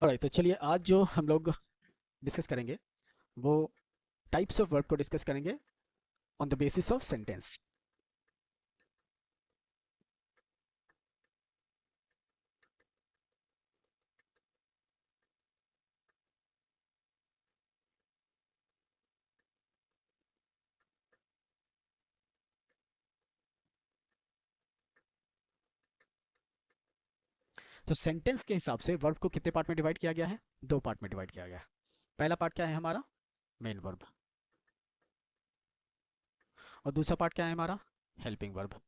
Alright, तो चलिए आज जो हम लोग डिस्कस करेंगे वो टाइप्स ऑफ वर्ब को डिस्कस करेंगे on the basis of sentence. तो सेंटेंस के हिसाब से वर्ब को कितने पार्ट में डिवाइड किया गया है? दो पार्ट में डिवाइड किया गया है। पहला पार्ट क्या है हमारा? Main verb. और दूसरा पार्ट क्या है हमारा? Helping verb.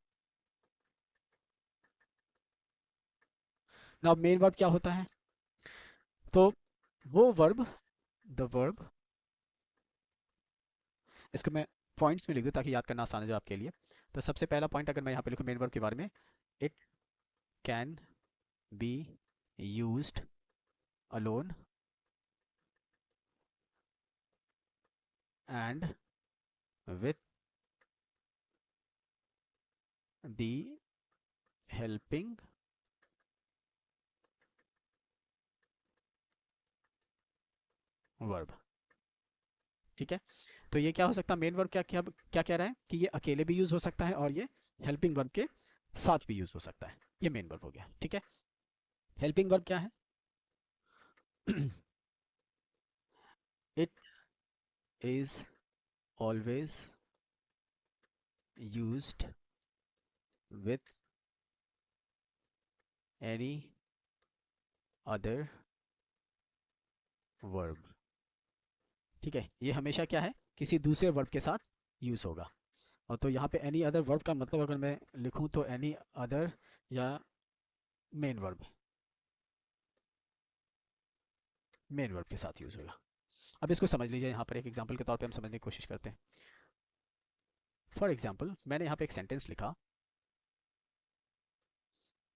Now main verb क्या होता है? तो वो वर्ब, द वर्ब, इसको मैं पॉइंट्स में लिख दूं ताकि याद करना आसान हो जाए आपके लिए। तो सबसे पहला पॉइंट अगर मैं यहाँ पे लिखूं मेन वर्ब के बारे में, it can be used alone and with the helping verb. ठीक है। तो ये क्या हो सकता है? मेन वर्ब क्या क्या क्या कह रहा है कि ये अकेले भी यूज हो सकता है और ये हेल्पिंग वर्ब के साथ भी यूज हो सकता है। ये मेन वर्ब हो गया। ठीक है। हेल्पिंग वर्ब क्या है? It is always used with any other verb. ठीक है, ये हमेशा क्या है? किसी दूसरे वर्ब के साथ यूज होगा। और तो यहाँ पे एनी अदर वर्ब का मतलब अगर मैं लिखूं तो एनी अदर या मेन वर्ब, मेन वर्ब के साथ यूज होगा। अब इसको समझ लीजिए, यहाँ पर एक एग्जांपल के तौर पे हम समझने की कोशिश करते हैं। फॉर एग्जांपल मैंने यहाँ पे एक सेंटेंस लिखा,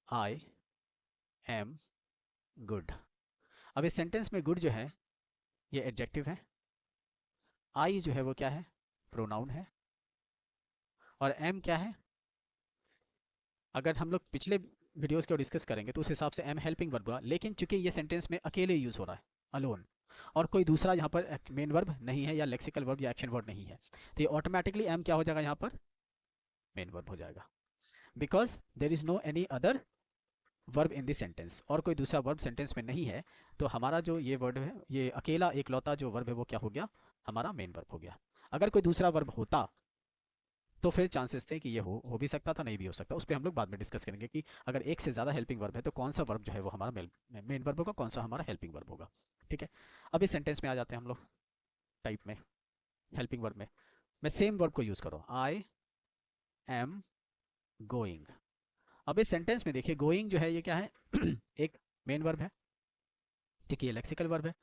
आई एम गुड। अब इस सेंटेंस में गुड जो है ये एडजेक्टिव है, आई जो है वो क्या है? प्रोनाउन है, और एम क्या है? अगर हम लोग पिछले वीडियोस को डिस्कस करेंगे तो उस हिसाब से एम हेल्पिंग वर्ब हुआ, लेकिन चूंकि ये सेंटेंस में अकेले यूज हो रहा है, अलोन, और कोई दूसरा यहाँ पर मेन वर्ब नहीं है या लेक्सिकल वर्ब या एक्शन वर्ब नहीं है, तो ये ऑटोमेटिकली एम क्या हो जाएगा? यहाँ पर मेन वर्ब हो जाएगा, because there is no any other verb in this sentence, और कोई दूसरा वर्ब सेंटेंस में नहीं है। तो हमारा जो ये वर्ड है, ये अकेला एक लौता जो वर्ब है वो क्या हो गया? हमारा मेन वर्ब हो गया। अगर कोई दूसरा वर्ब होता तो फिर चांसेस थे कि ये हो भी सकता था, नहीं भी हो सकता। उस पर हम लोग बाद में डिस्कस करेंगे कि अगर एक से ज़्यादा हेल्पिंग वर्ब है तो कौन सा वर्ब जो है वो हमारा मेन वर्ब होगा, कौन सा हमारा हेल्पिंग वर्ब होगा। ठीक है। अब इस सेंटेंस में आ जाते हैं हम लोग टाइप में, हेल्पिंग वर्ब में। मैं सेम वर्ब को यूज़ करो, आई एम गोइंग। अब इस सेंटेंस में देखिए गोइंग जो है ये क्या है? एक मेन वर्ब है। ठीक है, ये लेक्सिकल वर्ब है,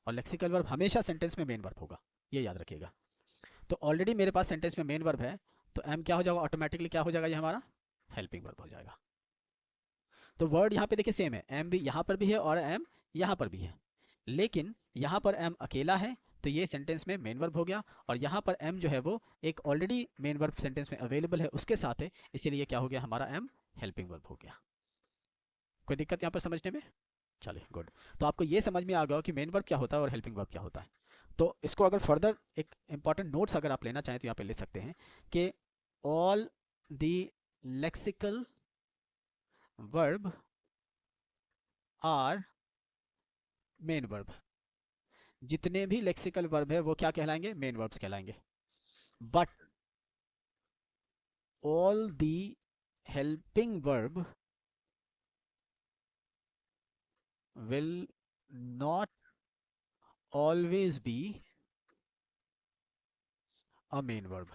और लेक्सिकल वर्ब हमेशा सेंटेंस में मेन वर्ब होगा, ये याद रखिएगा। तो ऑलरेडी मेरे पास सेंटेंस में मेन वर्ब है, तो एम क्या हो जाएगा? ऑटोमेटिकली क्या हो जाएगा? ये हमारा हेल्पिंग वर्ब हो जाएगा। तो वर्ड यहाँ पे देखिए सेम है, एम भी यहाँ पर भी है और एम यहाँ पर भी है, लेकिन यहाँ पर एम अकेला है तो ये सेंटेंस में मेन वर्ब हो गया, और यहाँ पर एम जो है वो एक ऑलरेडी मेन वर्ब सेंटेंस में अवेलेबल है उसके साथ है, इसीलिए क्या हो गया? हमारा एम हेल्पिंग वर्ब हो गया। कोई दिक्कत यहाँ पर समझने में? चलिए गुड। तो आपको ये समझ में आ गया कि मेन वर्ब क्या होता है और हेल्पिंग वर्ब क्या होता है। तो इसको अगर फर्दर एक इंपॉर्टेंट नोट्स अगर आप लेना चाहें तो यहाँ पे ले सकते हैं कि all the lexical verb are main verb. जितने भी लेक्सिकल वर्ब है वो क्या कहलाएंगे? मेन वर्ब्स कहलाएंगे। But all the helping verb will not always be a main verb.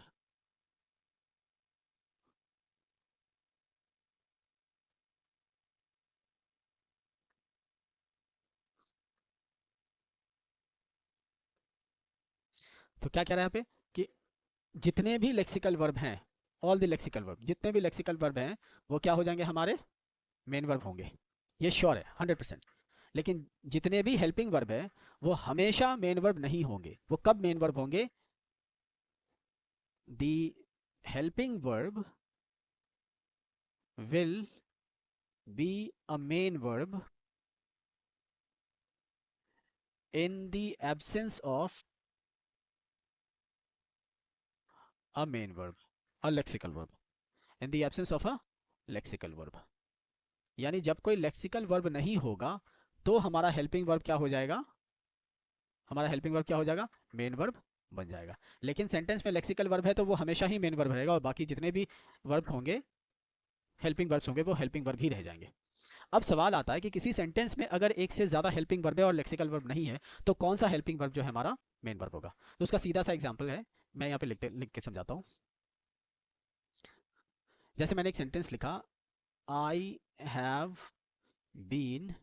तो क्या कह रहा है यहाँ पे कि जितने भी लेक्सिकल वर्ब हैं, ऑल द लेक्सिकल वर्ब, जितने भी लेक्सिकल वर्ब हैं वो क्या हो जाएंगे? हमारे मेन वर्ब होंगे। ये श्योर है 100%। लेकिन जितने भी हेल्पिंग वर्ब है वो हमेशा मेन वर्ब नहीं होंगे। वो कब मेन वर्ब होंगे? The helping verb will be a main verb in the absence of a main verb, a lexical verb, in the absence of a lexical verb। यानी जब कोई लेक्सिकल वर्ब नहीं होगा तो हमारा हेल्पिंग वर्ब क्या हो जाएगा, हमारा हेल्पिंग वर्ब क्या हो जाएगा, मेन वर्ब बन जाएगा। लेकिन सेंटेंस में लेक्सिकल वर्ब है तो वो हमेशा ही मेन वर्ब रहेगा और बाकी जितने भी वर्ब होंगे, हेल्पिंग वर्ब्स होंगे, वो हेल्पिंग वर्ब ही रह जाएंगे। अब सवाल आता है कि किसी सेंटेंस में अगर एक से ज्यादा हेल्पिंग वर्ब है और लेक्सिकल वर्ब नहीं है तो कौन सा हेल्पिंग वर्ब जो है हमारा मेन वर्ब होगा। तो उसका सीधा सा एग्जांपल है, मैं यहाँ पे लिख के समझाता हूँ। जैसे मैंने एक सेंटेंस लिखा, I have been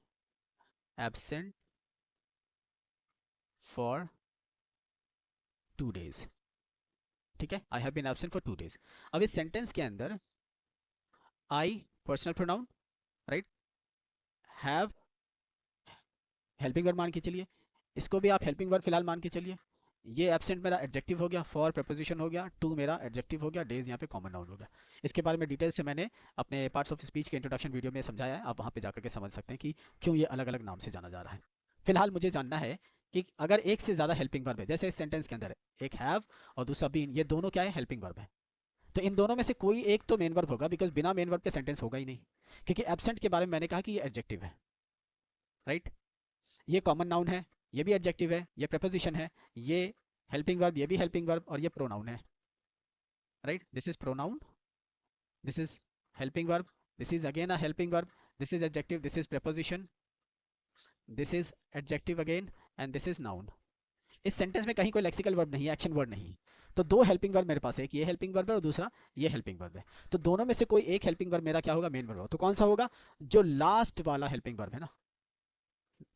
absent for 2 days। ठीक है, I have been absent for 2 days। अब इस सेंटेंस के अंदर I personal pronoun, right, have helping verb मान के चलिए, इसको भी आप हेल्पिंग वर्ब फिलहाल मान के चलिए। ये एब्सेंट मेरा एडजेक्टिव हो गया, फॉर प्रपोजिशन हो गया, टू मेरा एडजेक्टिव हो गया, डेज यहाँ पे कॉमन नाउन हो गया। इसके बारे में डिटेल से मैंने अपने पार्ट्स ऑफ स्पीच के इंट्रोडक्शन वीडियो में समझाया है, आप वहाँ पे जाकर के समझ सकते हैं कि क्यों ये अलग अलग नाम से जाना जा रहा है। फिलहाल मुझे जानना है कि अगर एक से ज़्यादा हेल्पिंग वर्ब है, जैसे इस सेंटेंस के अंदर एक हैव और दूसरा बीन, ये दोनों क्या है, हेल्पिंग वर्ब है। तो इन दोनों में से कोई एक तो मेन वर्ब होगा, बिकॉज बिना मेन वर्ब के सेंटेंस होगा ही नहीं। क्योंकि एब्सेंट के बारे में मैंने कहा कि ये एडजेक्टिव है, राइट, ये कॉमन नाउन है, ये भी एडजेक्टिव है, ये प्रपोजिशन है, ये हेल्पिंग वर्ब, ये भी हेल्पिंग वर्ब, और ये प्रोनाउन है, right. This is pronoun, this is helping verb, this is again a helping verb, this is adjective, this is preposition, this is adjective again, and this is noun. इस sentence में कहीं कोई lexical verb नहीं है, action word नहीं। तो दो helping verb मेरे पास है, एक ये हेल्पिंग वर्ब है और दूसरा ये हेल्पिंग वर्ब है। तो दोनों में से कोई एक हेल्पिंग वर्ब मेरा क्या होगा, मेन वर्ब होगा। तो कौन सा होगा, जो लास्ट वाला हेल्पिंग वर्ब है ना,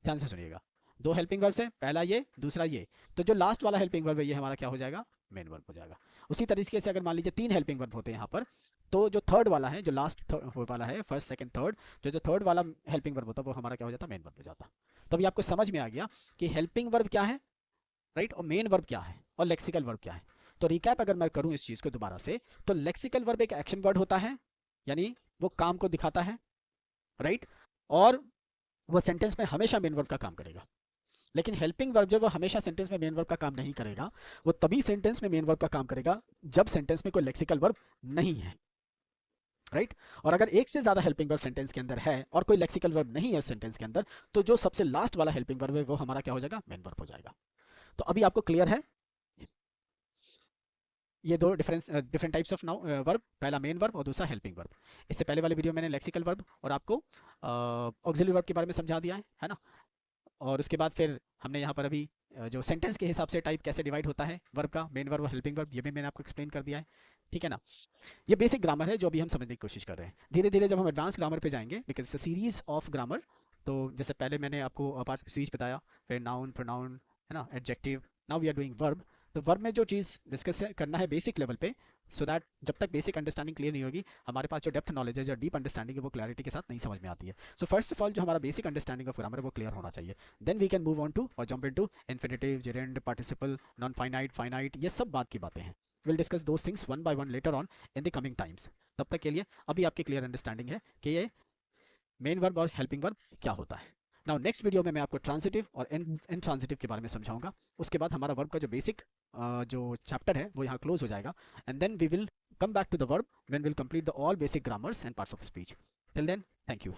ध्यान से सुनिएगा, दो हेल्पिंग वर्ब्स है, पहला ये दूसरा ये, तो जो लास्ट वाला हेल्पिंग वर्ब है ये हमारा क्या हो जाएगा, मेन वर्ब हो जाएगा। उसी तरीके से अगर मान लीजिए 3 हेल्पिंग वर्ब होते हैं यहाँ पर, तो जो थर्ड वाला है, जो लास्ट वाला है, फर्स्ट सेकंड थर्ड, जो थर्ड वाला हेल्पिंग वर्ब होता है वो हमारा क्या हो जाता है, मेन वर्ब हो जाता। तो अभी आपको समझ में आ गया कि हेल्पिंग वर्ब क्या है, राइट, और मेन वर्ब क्या है और लेक्सिकल वर्ब क्या है। तो रिकैप अगर मैं करूं इस चीज को दोबारा से, तो लेक्सिकल वर्ब एक एक्शन वर्ड होता है, यानी वो काम को दिखाता है, राइट, और वो सेंटेंस में हमेशा मेन वर्ब का काम करेगा। लेकिन हेल्पिंग वर्ब जो वो हमेशा सेंटेंस में मेन वर्ब का काम नहीं करेगा, वो तभी सेंटेंस में मेन वर्ब का काम करेगा जब सेंटेंस में कोई लेक्सिकल वर्ब नहीं है, राइट। और अगर एक से ज्यादा हेल्पिंग वर्ब सेंटेंस के अंदर है और कोई लेक्सिकल वर्ब नहीं है उस सेंटेंस के अंदर, तो जो सबसे लास्ट वाला हेल्पिंग वर्ब है वो हमारा क्या हो जाएगा, मेन वर्ब हो जाएगा। तो अभी आपको क्लियर है ये दो different types of now verb, पहला मेन वर्ब और दूसरा हेल्पिंग वर्ब। इससे पहले वाले वीडियो में मैंने लेक्सिकल वर्ब और आपको ऑक्सिलरी वर्ब के बारे में समझा दिया है ना। और उसके बाद फिर हमने यहाँ पर अभी जो सेंटेंस के हिसाब से टाइप कैसे डिवाइड होता है वर्ब का, मेन वर्ब और हेल्पिंग वर्ब, ये भी मैंने आपको एक्सप्लेन कर दिया है, ठीक है ना। ये बेसिक ग्रामर है जो अभी हम समझने की कोशिश कर रहे हैं। धीरे धीरे जब हम एडवांस ग्रामर पे जाएंगे, because it's a series of grammar, तो जैसे पहले मैंने आपको पार्ट्स की सीरीज बताया, फिर नाउन, प्रोनाउन, है ना, adjective, now we are doing verb. तो वर्ब में जो चीज़ डिस्कस करना है बेसिक लेवल पे, सो दैट जब तक बेसिक अंडरस्टैंडिंग क्लियर नहीं होगी, हमारे पास जो डेप्थ नॉलेज है, जो डीप अंडरस्टैंडिंग है, वो क्लैरिटी के साथ नहीं समझ में आती है। सो फर्स्ट ऑफ ऑल जो हमारा बेसिक अंडरस्टैंडिंग ऑफ ग्रामर है वो क्लियर होना चाहिए, then we can move on to और jump into infinitive, gerund, participle, non finite, finite, ये सब बात की बातें हैं। Will discuss those things one by one later on in the coming times. तब तक के लिए अभी आपकी क्लियर अंडरस्टैंडिंग है कि ये मेन वर्ब और हेल्पिंग वर्ब क्या होता है। नाउ नेक्स्ट वीडियो में मैं आपको ट्रांसिटिव और इनट्रांसिटिव के बारे में समझाऊंगा। उसके बाद हमारा वर्ब का जो बेसिक जो चैप्टर है वो यहाँ क्लोज हो जाएगा, and then we will come back to the verb when we'll complete the all basic grammars and parts of speech. Till then, thank you.